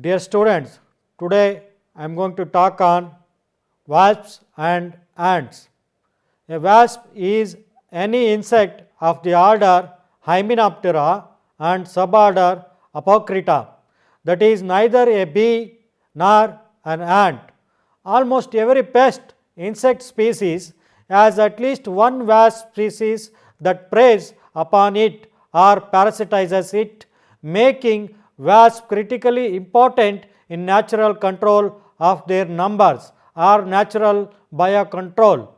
Dear students, today I am going to talk on wasps and ants. A wasp is any insect of the order Hymenoptera and suborder Apocrita, that is neither a bee nor an ant. Almost every pest insect species has at least one wasp species that preys upon it or parasitizes it, making wasps critically important in natural control of their numbers or natural biocontrol.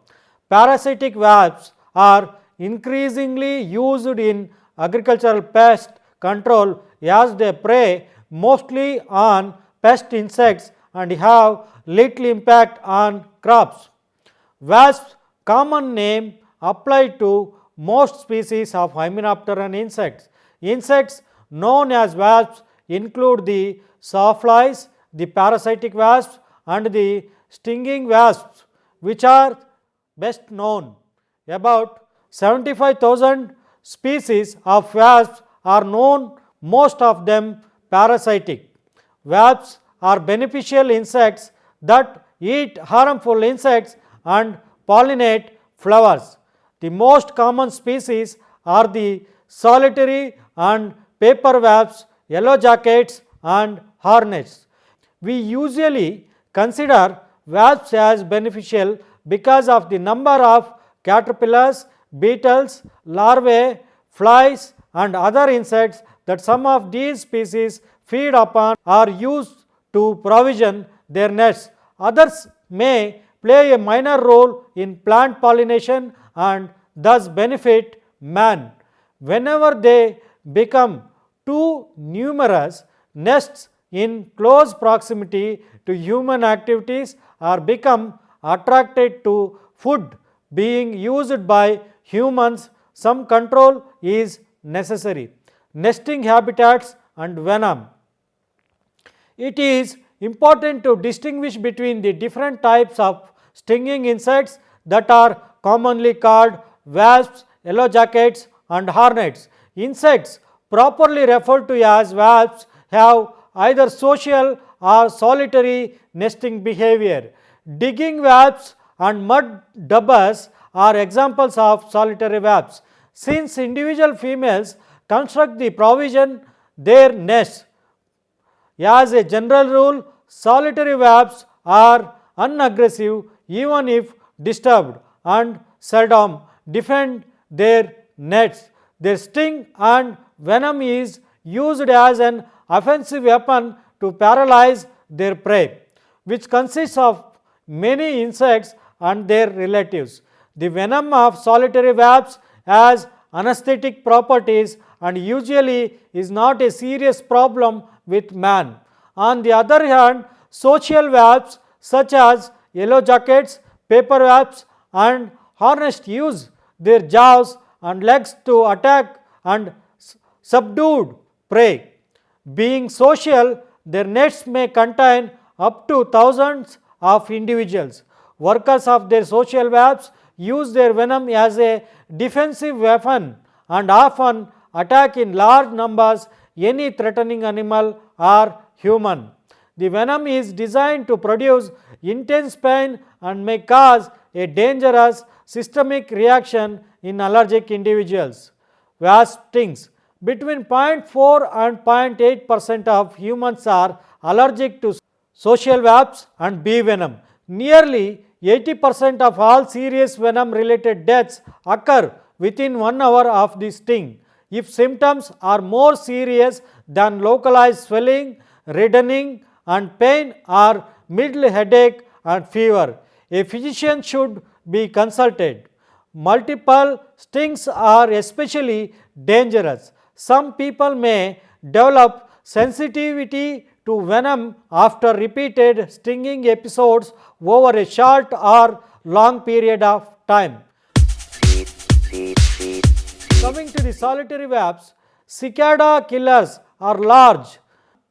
Parasitic wasps are increasingly used in agricultural pest control as they prey mostly on pest insects and have little impact on crops. Wasps common name applied to most species of Hymenopteran insects. Insects known as wasps include the sawflies, the parasitic wasps and the stinging wasps, which are best known. About 75,000 species of wasps are known, most of them parasitic. Wasps are beneficial insects that eat harmful insects and pollinate flowers. The most common species are the solitary and paper wasps, yellow jackets and hornets. We usually consider wasps as beneficial because of the number of caterpillars, beetles, larvae, flies and other insects that some of these species feed upon or use to provision their nests. Others may play a minor role in plant pollination and thus benefit man. Whenever they become too numerous, nests in close proximity to human activities or become attracted to food being used by humans, some control is necessary. Nesting habitats and venom. It is important to distinguish between the different types of stinging insects that are commonly called wasps, yellow jackets and hornets. Insects properly referred to as wasps have either social or solitary nesting behavior. Digging wasps and mud daubers are examples of solitary wasps. Since individual females construct the provision their nests, as a general rule, solitary wasps are unaggressive even if disturbed and seldom defend their nets. Their sting and venom is used as an offensive weapon to paralyze their prey, which consists of many insects and their relatives. The venom of solitary wasps has anesthetic properties and usually is not a serious problem with man. On the other hand, social wasps such as yellow jackets, paper wasps and hornets use their jaws and legs to attack and subdue prey. Being social, their nets may contain up to thousands of individuals. Workers of their social wasps use their venom as a defensive weapon and often attack in large numbers any threatening animal or human. The venom is designed to produce intense pain and may cause a dangerous systemic reaction in allergic individuals. Wasp stings. Between 0.4 and 0.8% of humans are allergic to social wasps and bee venom. Nearly 80% of all serious venom related deaths occur within 1 hour of the sting. If symptoms are more serious than localized swelling, reddening and pain or mild headache and fever, a physician should be consulted. Multiple stings are especially dangerous. Some people may develop sensitivity to venom after repeated stinging episodes over a short or long period of time. Coming to the solitary wasps, cicada killers are large,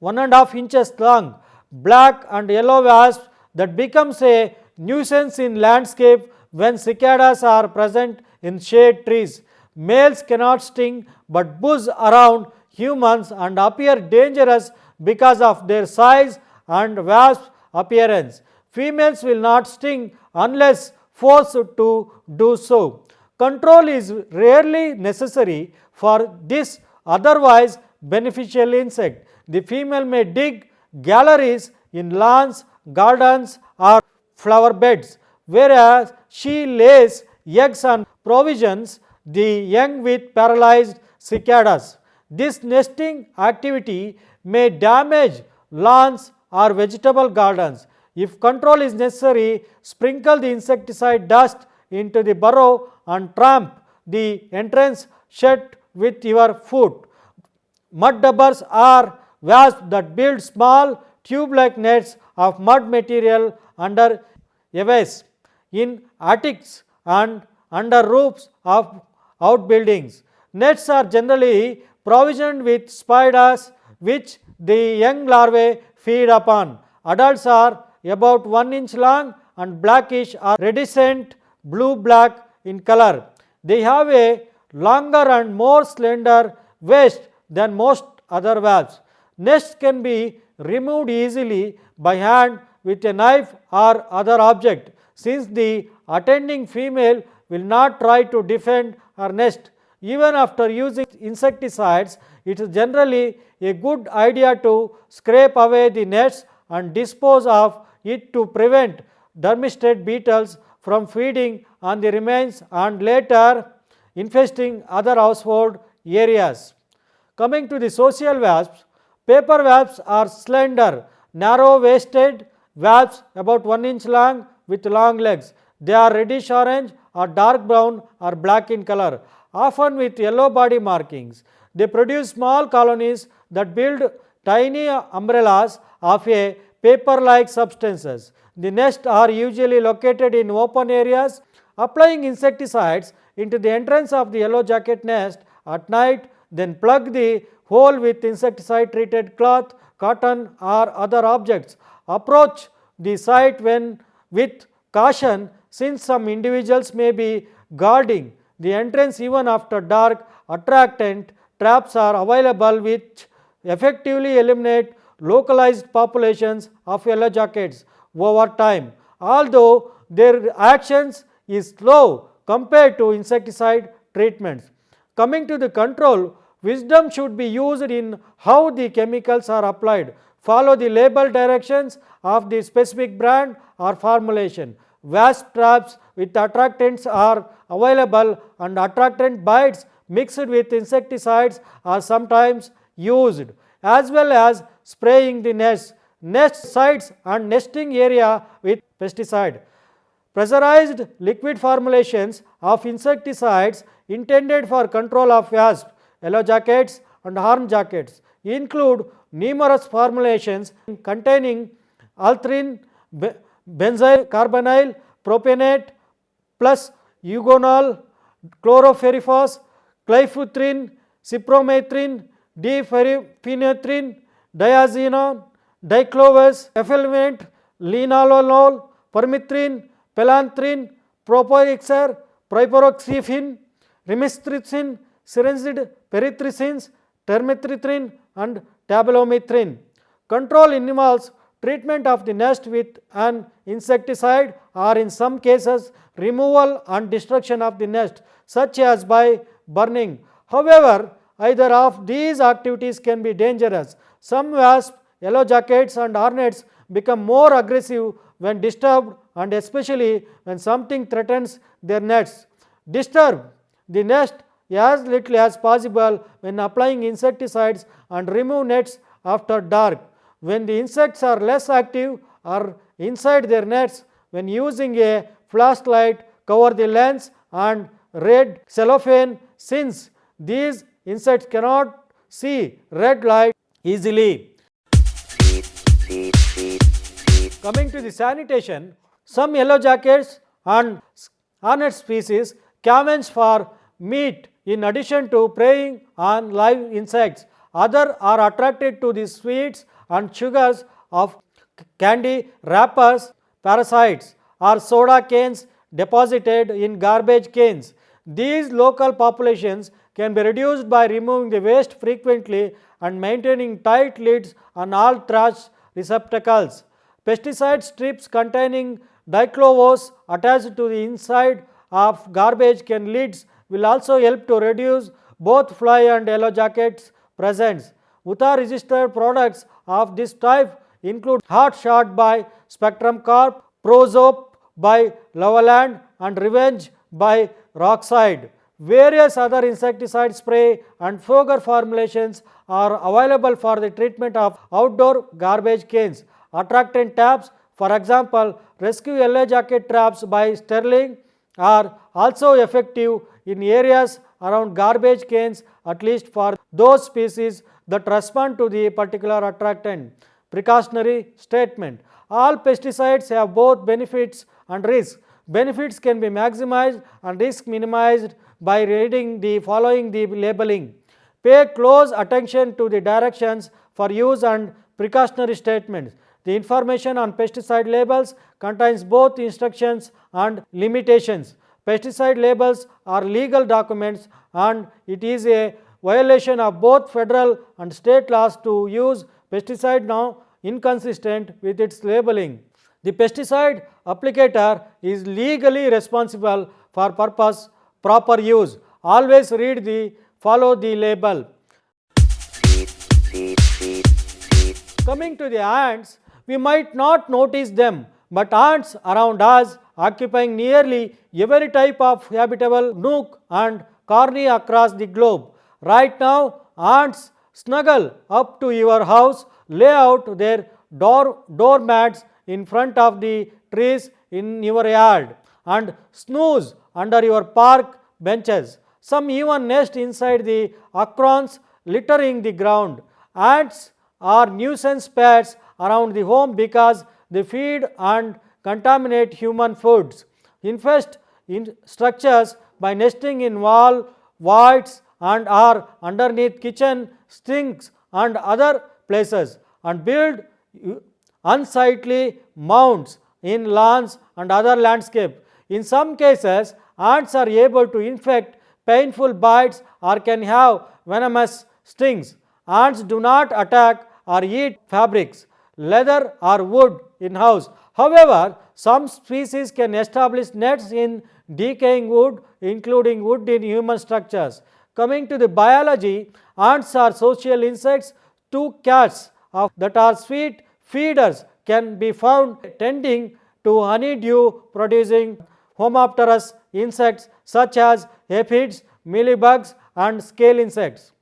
1.5 inches long, black and yellow wasps that becomes a nuisance in landscape when cicadas are present in shade trees. Males cannot sting but buzz around humans and appear dangerous because of their size and wasp appearance. Females will not sting unless forced to do so. Control is rarely necessary for this otherwise beneficial insect. The female may dig galleries in lawns, gardens, or flower beds, whereas she lays eggs and provisions the young with paralyzed cicadas. This nesting activity may damage lawns or vegetable gardens. If control is necessary, sprinkle the insecticide dust into the burrow and tramp the entrance shut with your foot. Mud dabbers are wasps that build small tube-like nets of mud material under a vase, in attics and under roofs of outbuildings. Nets are generally provisioned with spiders which the young larvae feed upon. Adults are about 1 inch long and blackish or redescent blue-black in color. They have a longer and more slender waist than most other wasps. Nests can be removed easily by hand with a knife or other object, since the attending female will not try to defend her nest. Even after using insecticides, it is generally a good idea to scrape away the nets and dispose of it to prevent dermestid beetles from feeding on the remains and later infesting other household areas. Coming to the social wasps, paper wasps are slender, narrow-waisted wasps about 1 inch long with long legs. They are reddish orange or dark brown or black in color, often with yellow body markings. They produce small colonies that build tiny umbrellas of a paper-like substances. The nests are usually located in open areas. Applying insecticides into the entrance of the yellow jacket nest at night, then plug the hole with insecticide treated cloth, cotton or other objects. Approach the site when with caution, since some individuals may be guarding the entrance even after dark. Attractant traps are available which effectively eliminate localized populations of yellow jackets over time, although their actions is slow compared to insecticide treatments. Coming to the control, wisdom should be used in how the chemicals are applied. Follow the label directions of the specific brand or formulation. Wasp traps with attractants are available and attractant bites mixed with insecticides are sometimes used, as well as spraying the nest sites and nesting area with pesticide. Pressurized liquid formulations of insecticides intended for control of wasps, yellow jackets and horn jackets include numerous formulations containing althrin, benzyl carbonyl, propanate plus eugonol, chlorpyrifos, clyphutrin, cyprometrin, diphenhydramine, diazinon, diclovus, effluent, linalool, permethrin, pelanthrin, proporixer, piperoxifin, rimistrin, syrinxid, perithritins, termethrin and tabelomethrin. Control involves treatment of the nest with an insecticide or in some cases removal and destruction of the nest, such as by burning. However, either of these activities can be dangerous. Some wasps, yellow jackets and hornets become more aggressive when disturbed and especially when something threatens their nests. Disturb the nest as little as possible when applying insecticides and remove nets after dark. When the insects are less active or inside their nets, when using a flashlight, cover the lens and red cellophane, since these insects cannot see red light easily. Coming to the sanitation, some yellow jackets and hornet species scavenge for meat in addition to preying on live insects. Others are attracted to the sweets and sugars of candy wrappers, parasites or soda cans deposited in garbage cans. These local populations can be reduced by removing the waste frequently and maintaining tight lids on all trash receptacles. Pesticide strips containing diclovos attached to the inside of garbage can lids will also help to reduce both fly and yellow jackets presence. UTA registered products of this type include Hot Shot by Spectrum Corp, Prozop by Loveland and Revenge by Rockside. Various other insecticide spray and Foger formulations are available for the treatment of outdoor garbage cans. Attractant traps, for example, Rescue Yellow Jacket traps by Sterling are also effective in areas around garbage cans, at least for those species that respond to the particular attractant. Precautionary statement: all pesticides have both benefits and risks. Benefits can be maximized and risk minimized by reading the following the labeling. Pay close attention to the directions for use and precautionary statements. The information on pesticide labels contains both instructions and limitations. Pesticide labels are legal documents and it is a violation of both federal and state laws to use pesticide now inconsistent with its labeling. The pesticide applicator is legally responsible for proper use. Always follow the label. Coming to the ants, we might not notice them, but ants around us occupying nearly every type of habitable nook and cranny across the globe. Right now, ants snuggle up to your house, lay out their doormats in front of the trees in your yard, and snooze under your park benches. Some even nest inside the acorns littering the ground. Ants are nuisance pets around the home because they feed and contaminate human foods, infest in structures by nesting in wall voids and are underneath kitchen sinks and other places, and build unsightly mounds in lawns and other landscape. In some cases, ants are able to inflict painful bites or can have venomous stings. Ants do not attack or eat fabrics, leather or wood in house. However, some species can establish nets in decaying wood, including wood in human structures. Coming to the biology, ants are social insects. Two cats that are sweet feeders can be found tending to honeydew producing homopterous insects such as aphids, mealybugs and scale insects.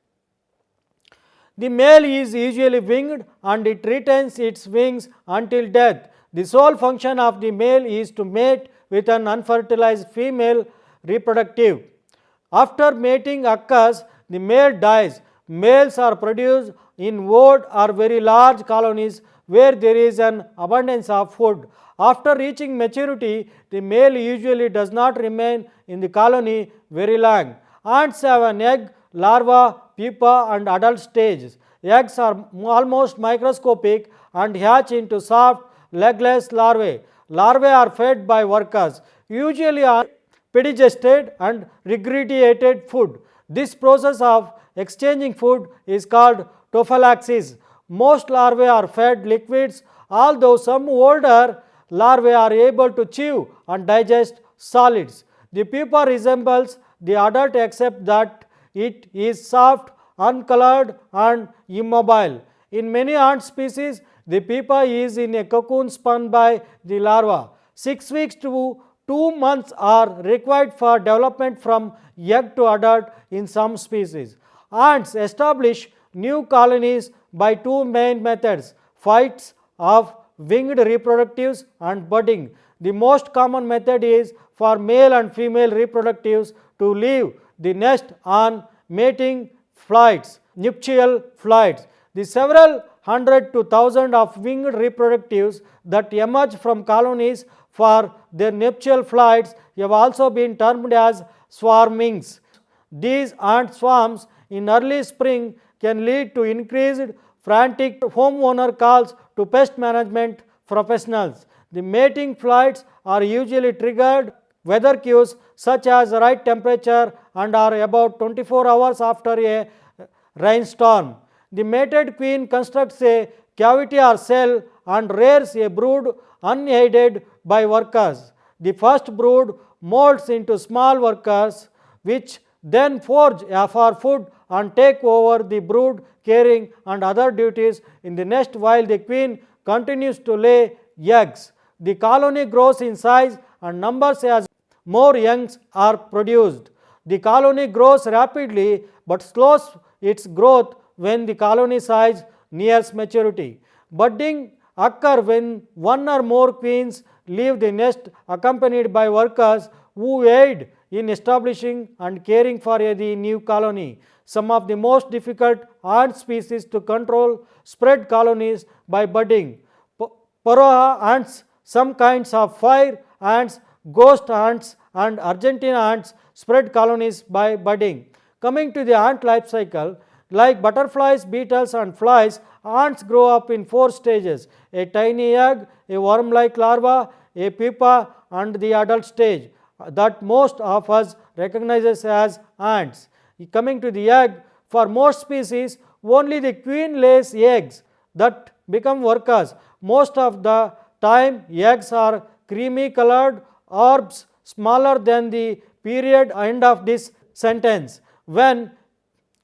The male is usually winged and it retains its wings until death. The sole function of the male is to mate with an unfertilized female reproductive. After mating occurs, the male dies. Males are produced in odd or very large colonies where there is an abundance of food. After reaching maturity, the male usually does not remain in the colony very long. Ants have an egg, larva, pupa and adult stages. Eggs are almost microscopic and hatch into soft, legless larvae. Larvae are fed by workers, usually on pedigested and regurgitated food. This process of exchanging food is called tophallaxis. Most larvae are fed liquids, although some older larvae are able to chew and digest solids. The pupa resembles the adult except that it is soft, uncolored and immobile. In many ant species, the pupa is in a cocoon spun by the larva. 6 weeks to 2 months are required for development from egg to adult in some species. Ants establish new colonies by two main methods: flights of winged reproductives and budding. The most common method is for male and female reproductives to leave the nest on mating flights, nuptial flights. The several hundred to thousand of winged reproductives that emerge from colonies for their nuptial flights have also been termed as swarmings. These ant swarms in early spring can lead to increased frantic homeowner calls to pest management professionals. The mating flights are usually triggered weather cues such as right temperature and are about 24 hours after a rainstorm. The mated queen constructs a cavity or cell and rears a brood unaided by workers. The first brood molts into small workers which then forage for food and take over the brood caring and other duties in the nest while the queen continues to lay eggs. The colony grows in size and numbers as more youngs are produced. The colony grows rapidly but slows its growth when the colony size nears maturity. Budding occurs when one or more queens leave the nest accompanied by workers who aid in establishing and caring for the new colony. Some of the most difficult ant species to control spread colonies by budding. Paroha ants, some kinds of fire ants, ghost ants and Argentine ants spread colonies by budding. Coming to the ant life cycle, like butterflies, beetles and flies, ants grow up in 4 stages: a tiny egg, a worm-like larva, a pupa and the adult stage that most of us recognizes as ants. Coming to the egg, for most species only the queen lays eggs that become workers. Most of the time eggs are creamy colored orbs smaller than the period end of this sentence. When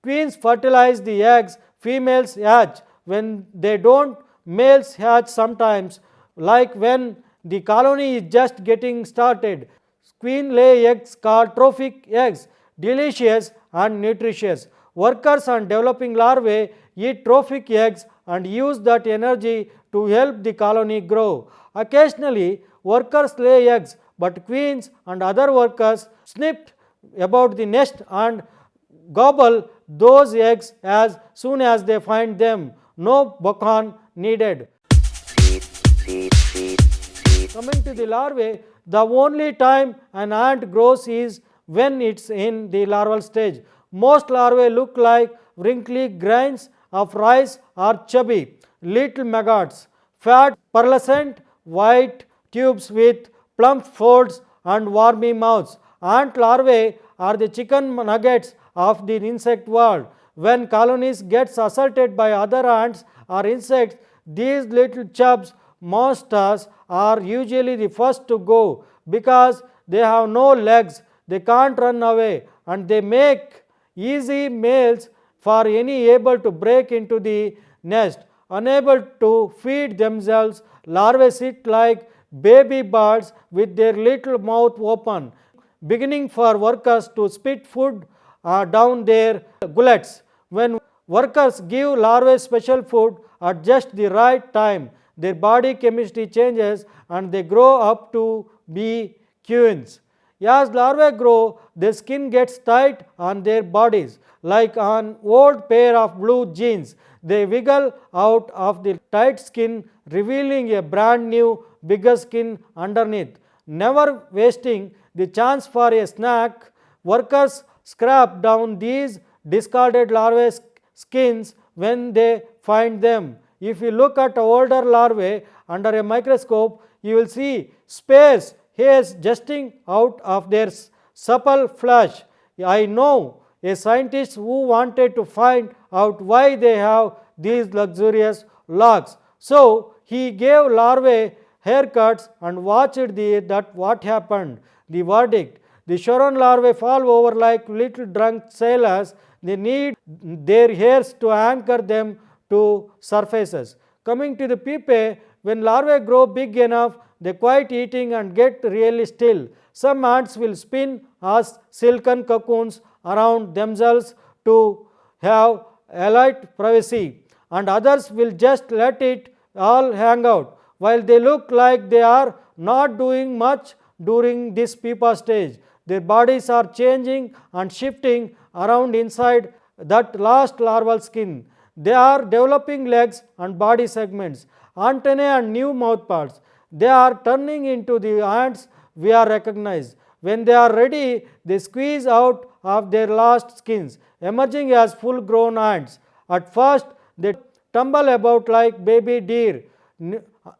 queens fertilize the eggs, females hatch. When they don't, males hatch sometimes, like when the colony is just getting started. Queen lay eggs called trophic eggs, delicious and nutritious. Workers and developing larvae eat trophic eggs and use that energy to help the colony grow. Occasionally, workers lay eggs, but queens and other workers snip about the nest and gobble those eggs as soon as they find them. No bacon needed. Coming to the larvae, the only time an ant grows is when it's in the larval stage. Most larvae look like wrinkly grains of rice or chubby little maggots, fat pearlescent white tubes with plump folds and wormy mouths. Ant larvae are the chicken nuggets of the insect world. When colonies gets assaulted by other ants or insects, these little chubs monsters are usually the first to go because they have no legs, they can't run away and they make easy meals for any able to break into the nest. Unable to feed themselves, larvae sit like baby birds with their little mouth open, beginning for workers to spit food down their gullets. When workers give larvae special food at just the right time, their body chemistry changes and they grow up to be queens. As larvae grow, their skin gets tight on their bodies like an old pair of blue jeans. They wiggle out of the tight skin, revealing a brand new bigger skin underneath. Never wasting the chance for a snack, workers scrape down these discarded larvae skins when they find them. If you look at older larvae under a microscope, you will see spares hairs jutting out of their supple flesh. I know a scientist who wanted to find out why they have these luxurious locks. So he gave larvae haircuts and watched what happened. The verdict: the Charon larvae fall over like little drunk sailors. They need their hairs to anchor them to surfaces. Coming to the pupae, when larvae grow big enough, they quit eating and get really still. Some ants will spin as silken cocoons around themselves to have elite privacy, and others will just let it all hang out. While they look like they are not doing much during this pupa stage, their bodies are changing and shifting around inside that last larval skin. They are developing legs and body segments, antennae and new mouthparts. They are turning into the ants we are recognized. When they are ready, they squeeze out of their last skins, emerging as full grown ants. At first, they tumble about like baby deer,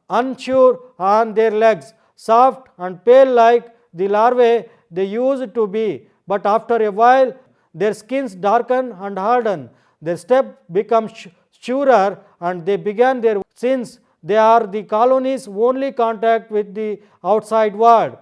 unsure on their legs, soft and pale like the larvae they used to be, but after a while their skins darken and harden. Their step becomes surer and they began their, since they are the colony's only contact with the outside world.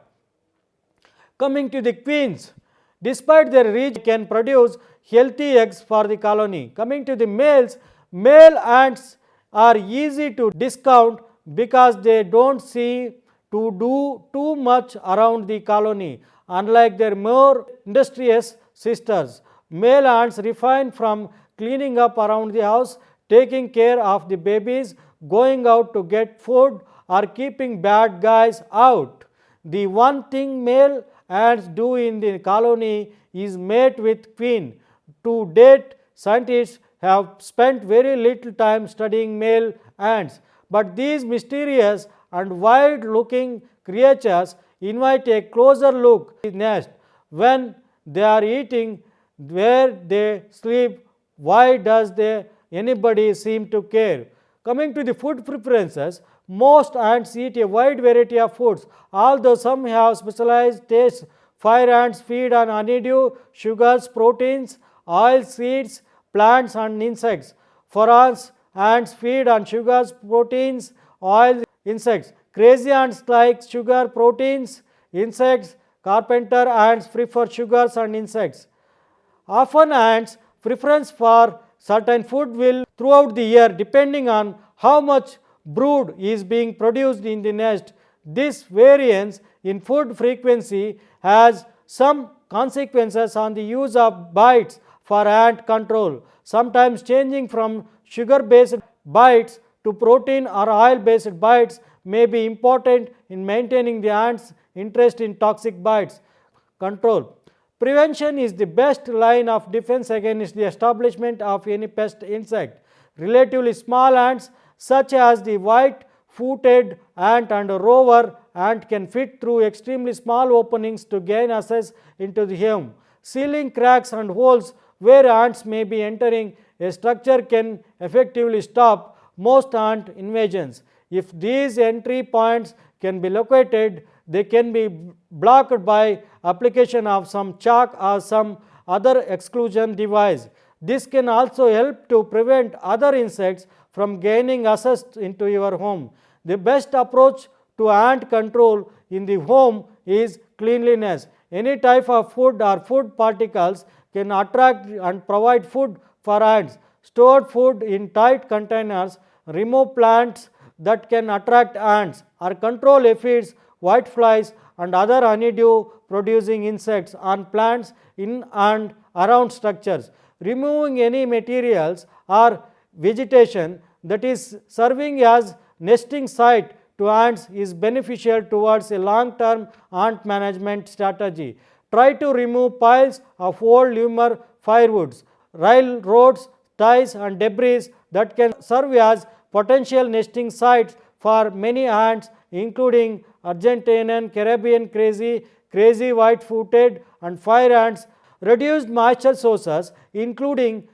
Coming to the queens, despite their reach can produce healthy eggs for the colony. Coming to the males, male ants are easy to discount because they don't see to do too much around the colony. Unlike their more industrious sisters, male ants refrain from cleaning up around the house, taking care of the babies, going out to get food, or keeping bad guys out. The one thing male ants do in the colony is mate with queen. To date, scientists have spent very little time studying male ants, but these mysterious and wild-looking creatures invite a closer look at the nest. When they are eating, where they sleep, why does anybody seem to care? Coming to the food preferences, most ants eat a wide variety of foods, although some have specialized tastes. Fire ants feed on honeydew, sugars, proteins, oils, seeds, plants and insects. Fronds ants feed on sugars, proteins, oils, insects. Crazy ants like sugar, proteins, insects. Carpenter ants prefer sugars and insects. Often ants' preference for certain food will throughout the year depending on how much brood is being produced in the nest. This variance in food frequency has some consequences on the use of bites for ant control, sometimes changing from sugar-based bites to protein or oil-based bites may be important in maintaining the ants' interest in toxic bites control. Prevention is the best line of defense against the establishment of any pest insect. Relatively small ants such as the white-footed ant and rover ant can fit through extremely small openings to gain access into the home. Sealing cracks and holes where ants may be entering a structure can effectively stop most ant invasions. If these entry points can be located, they can be blocked by application of some chalk or some other exclusion device. This can also help to prevent other insects from gaining access into your home. The best approach to ant control in the home is cleanliness. Any type of food or food particles can attract and provide food for ants. Stored food in tight containers, remove plants that can attract ants, or control aphids, whiteflies and other honeydew producing insects on plants in and around structures. Removing any materials or vegetation that is serving as nesting site to ants is beneficial towards a long-term ant management strategy. Try to remove piles of old lumber, firewoods, railroads, ties and debris that can serve as potential nesting sites for many ants including Argentinian, Caribbean crazy white-footed and fire ants. Reduced moisture sources including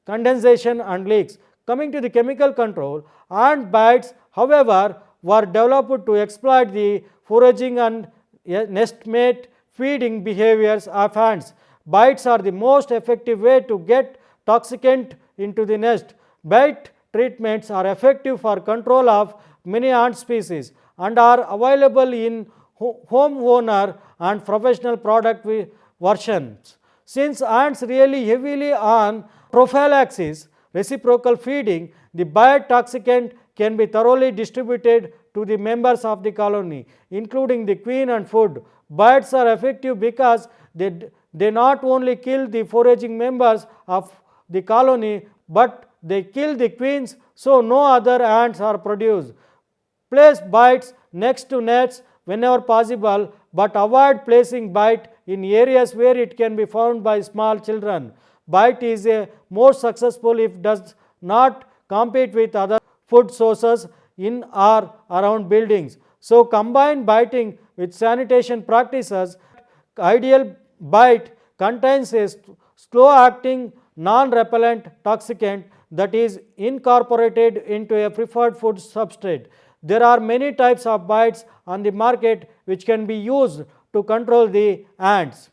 condensation and leaks. Coming to the chemical control, ant bites however were developed to exploit the foraging and nestmate feeding behaviors of ants. Bites are the most effective way to get toxicant into the nest. Bite treatments are effective for control of many ant species and are available in homeowner and professional product versions. Since ants rely heavily on prophylaxis, reciprocal feeding, the bite toxicant can be thoroughly distributed to the members of the colony, including the queen and food. Bites are effective because they not only kill the foraging members of the colony, but they kill the queens so no other ants are produced. Place bites next to nets whenever possible, but avoid placing bite in areas where it can be found by small children. Bite is more successful if it does not compete with other food sources in or around buildings. So, combine biting with sanitation practices. Ideal bite contains a slow-acting, non-repellent toxicant that is incorporated into a preferred food substrate. There are many types of bites on the market which can be used to control the ants.